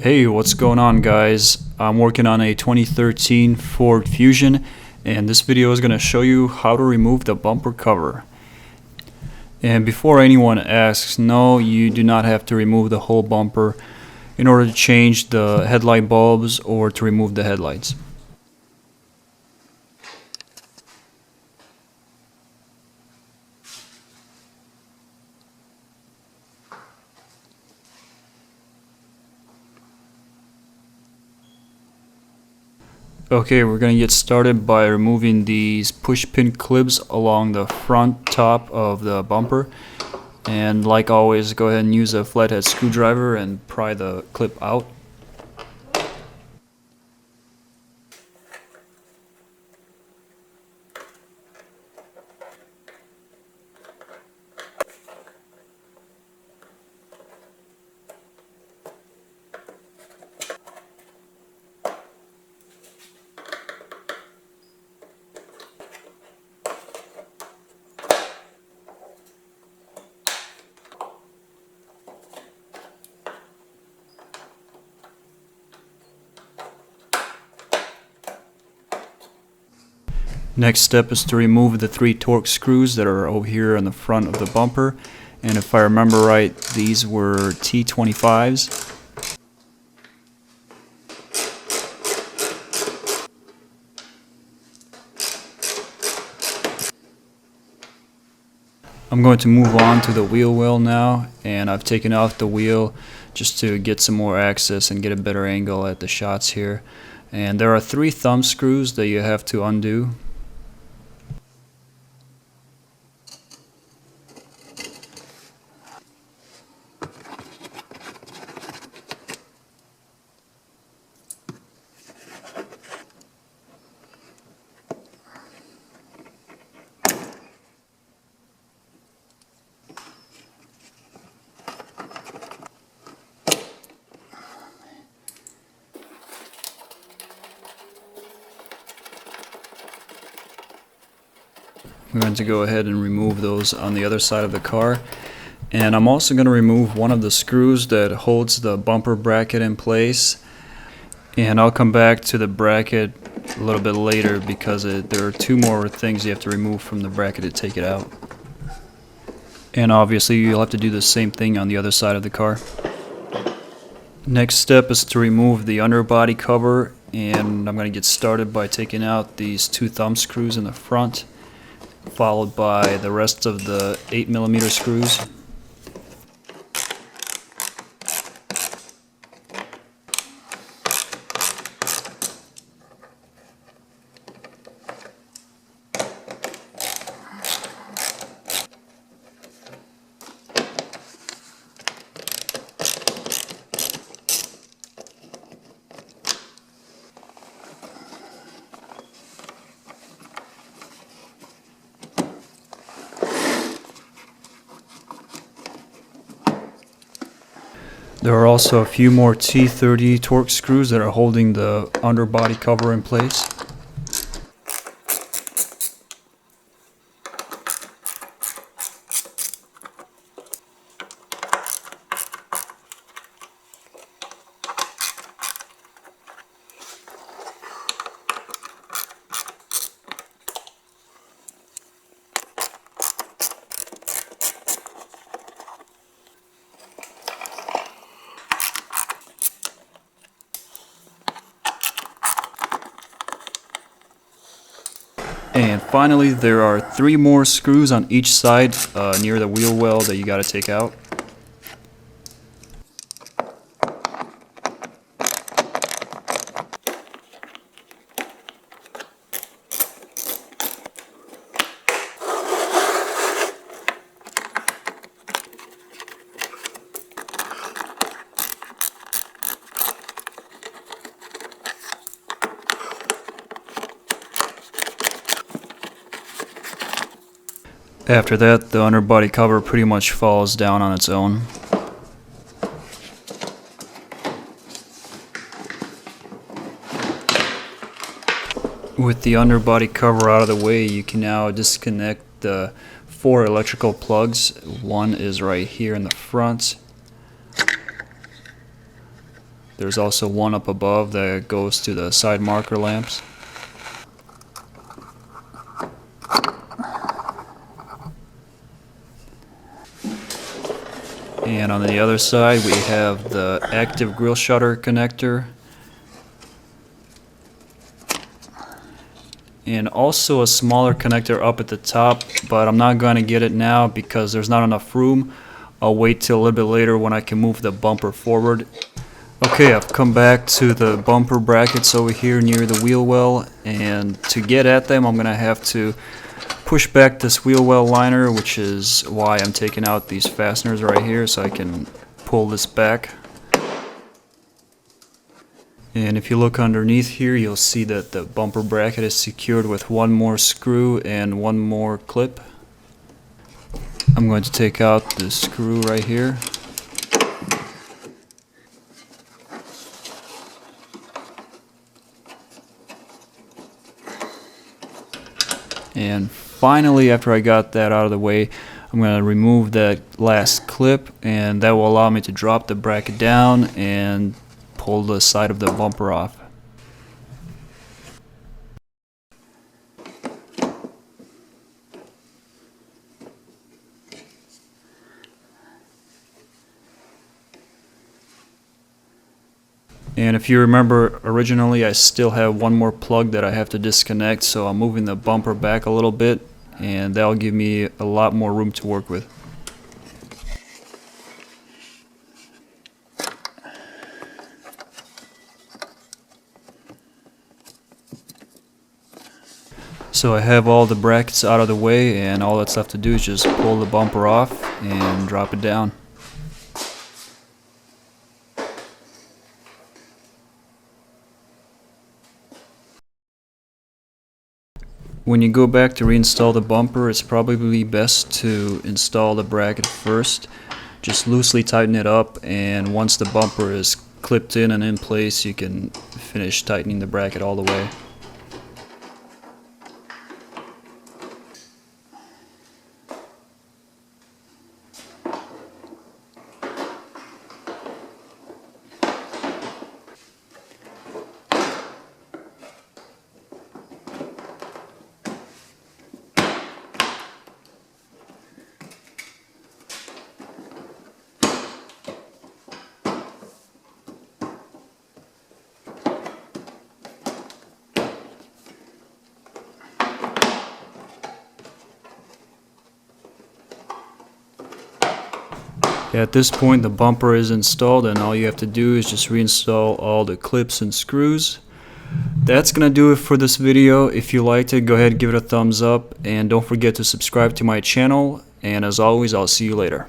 Hey, what's going on, guys? I'm working on a 2013 Ford Fusion, and this video is going to show you how to remove the bumper cover. And before anyone asks, no, you do not have to remove the whole bumper in order to change the headlight bulbs or to remove the headlights. Okay, we're going to get started by removing these push pin clips along the front top of the bumper. And like always, go ahead and use a flathead screwdriver and pry the clip out. Next step is to remove the 3 torque screws that are over here on the front of the bumper, and if I remember right, these were T25s. I'm going to move on to the wheel well now, and I've taken off the wheel just to get some more access and get a better angle at the shots here. And there are 3 thumb screws that you have to undo. I'm going to go ahead and remove those on the other side of the car, and I'm also going to remove one of the screws that holds the bumper bracket in place, and I'll come back to the bracket a little bit later because there are 2 more things you have to remove from the bracket to take it out. And obviously you'll have to do the same thing on the other side of the car. Next step is to remove the underbody cover, and I'm going to get started by taking out these 2 thumb screws in the front, followed by the rest of the 8mm screws. There are also a few more T30 torque screws that are holding the underbody cover in place. And finally, there are 3 more screws on each side near the wheel well that you got to take out. After that, the underbody cover pretty much falls down on its own. With the underbody cover out of the way, you can now disconnect the 4 electrical plugs. One is right here in the front. There's also one up above that goes to the side marker lamps. And on the other side we have the active grille shutter connector. And also a smaller connector up at the top, but I'm not going to get it now because there's not enough room. I'll wait till a little bit later when I can move the bumper forward. Okay, I've come back to the bumper brackets over here near the wheel well, and to get at them I'm going to have to push back this wheel well liner, which is why I'm taking out these fasteners right here so I can pull this back. And if you look underneath here, you'll see that the bumper bracket is secured with one more screw and one more clip. I'm going to take out the screw right here. And finally, after I got that out of the way, I'm going to remove that last clip, and that will allow me to drop the bracket down and pull the side of the bumper off. And if you remember, originally I still have one more plug that I have to disconnect, so I'm moving the bumper back a little bit, and that'll give me a lot more room to work with. So I have all the brackets out of the way, and all that's left to do is just pull the bumper off and drop it down. When you go back to reinstall the bumper, it's probably best to install the bracket first. Just loosely tighten it up, and once the bumper is clipped in and in place, you can finish tightening the bracket all the way. At this point the bumper is installed, and all you have to do is just reinstall all the clips and screws. That's gonna do it for this video. If you liked it, go ahead and give it a thumbs up, and don't forget to subscribe to my channel, and as always, I'll see you later.